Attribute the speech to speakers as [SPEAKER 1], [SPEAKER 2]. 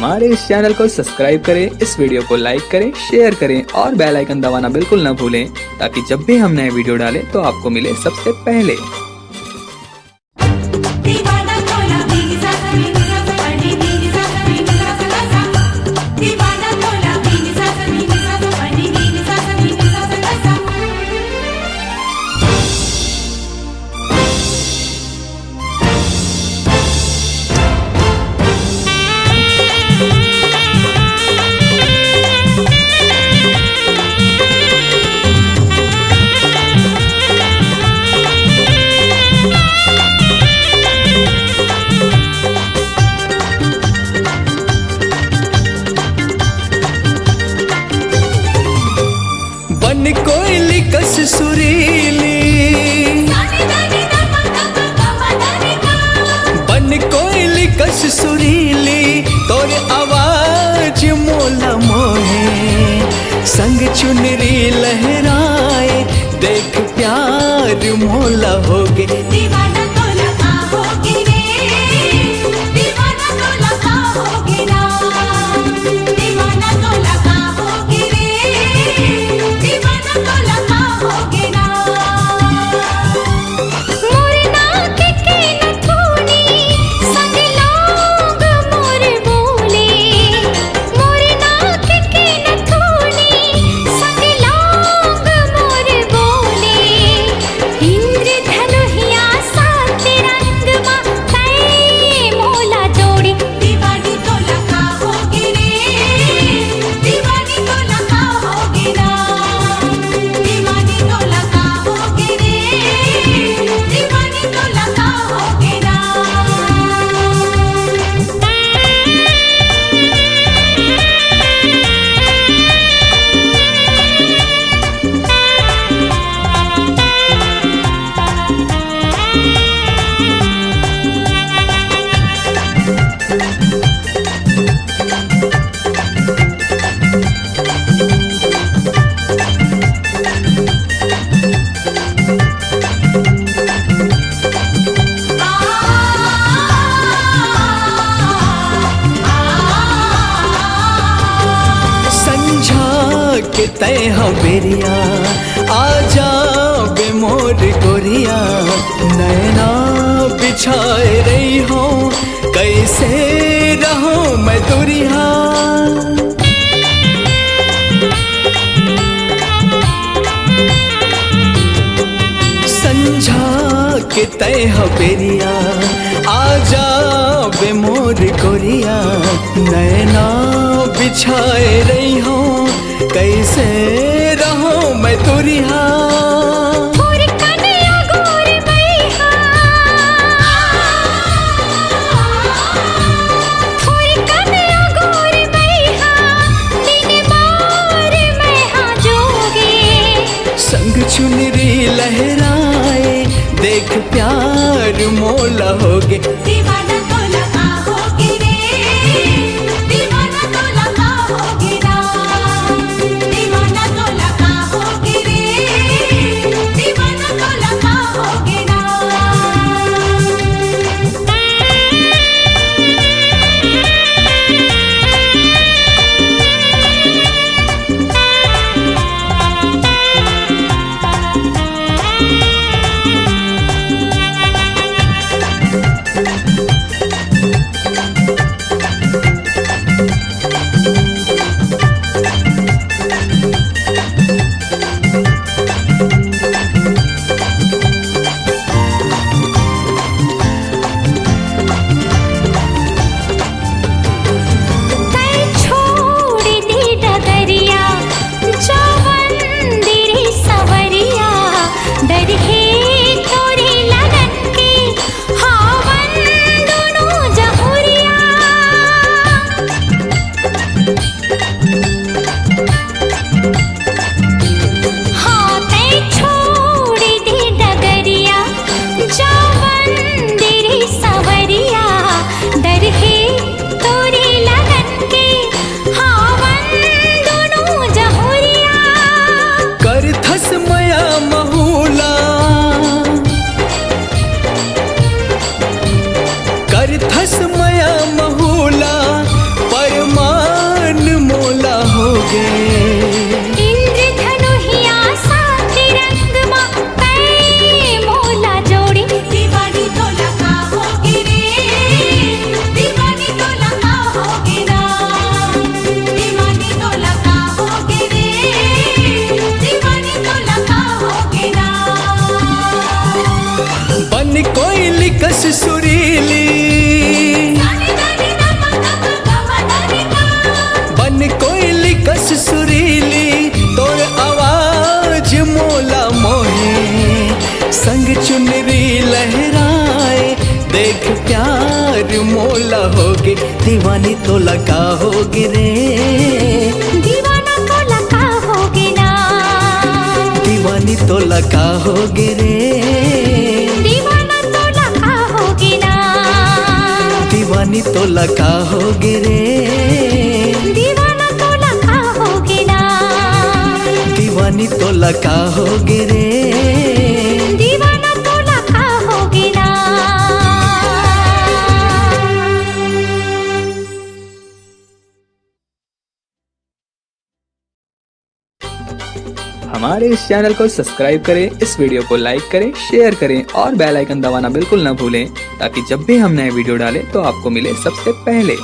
[SPEAKER 1] हमारे इस चैनल को सब्सक्राइब करें, इस वीडियो को लाइक करें, शेयर करें और बेल आइकन दबाना बिल्कुल न भूलें, ताकि जब भी हम नए वीडियो डालें तो आपको मिले सबसे पहले।
[SPEAKER 2] बन कोयली कस सुरीली, बन कोयली कस सुरीली, तोर आवाज मोला मोहे, संग चुनरी लहराए, देख प्यार मोला होगे।
[SPEAKER 3] दीवाना तोला का होगे रे, दीवाना तोला का होगे ना, दीवाना तोला का होगे रे, दीवाना तोला का होगे ना। मोर नाक के नथुनी संग लोग मोर बोले, मोर नाक के नथुनी संग लोग मोर बोले, इंद्र धनुहिया सात रंग मा कै मोला जोड़ी। दीवानी तोला का होगे रे, दीवानी तोला का होगे ना, दीवानी तोला का होगे रे, दीवानी तोला का होगे ना।
[SPEAKER 2] संझा के तय हवेरिया, आजा बे मोर गोरिया, नैना बिछाए रही हो, कैसे रहूं मैं दुरिया। संझा के तय हवेरिया, आजा बे मोर गोरिया, नैना बिछाए रही हो, कैसे रहूं मैं दुरिया।
[SPEAKER 3] मोर कन्या गोर बैहा, मोर कन्या गोर बैहा, दिन बार मैं हाँ जोगे।
[SPEAKER 2] संग चुनरी लहराए, देख प्यार मोला होगे।
[SPEAKER 3] दीवाना तोला का होगे रे, दीवाना तोला का होगे ना, दीवाना तोला का होगे रे, दीवाना तोला का होगे ना।
[SPEAKER 2] दीवानी तो लगा होगी रे,
[SPEAKER 3] दीवाना तो लगा होगे ना,
[SPEAKER 2] दीवानी तो लगा होगी रे,
[SPEAKER 3] दीवाना तो लगा होगे ना,
[SPEAKER 2] दीवानी तो लगा होगी रे,
[SPEAKER 3] दीवाना तो लगा होगे ना,
[SPEAKER 2] दीवानी तो लगा होगी रे।
[SPEAKER 3] दीवाना तो लगा होगे ना।
[SPEAKER 1] हमारे इस चैनल को सब्सक्राइब करें, इस वीडियो को लाइक करें, शेयर करें और बेल आइकन दबाना बिल्कुल न भूलें ताकि जब भी हम नए वीडियो डालें तो आपको मिले सबसे पहले।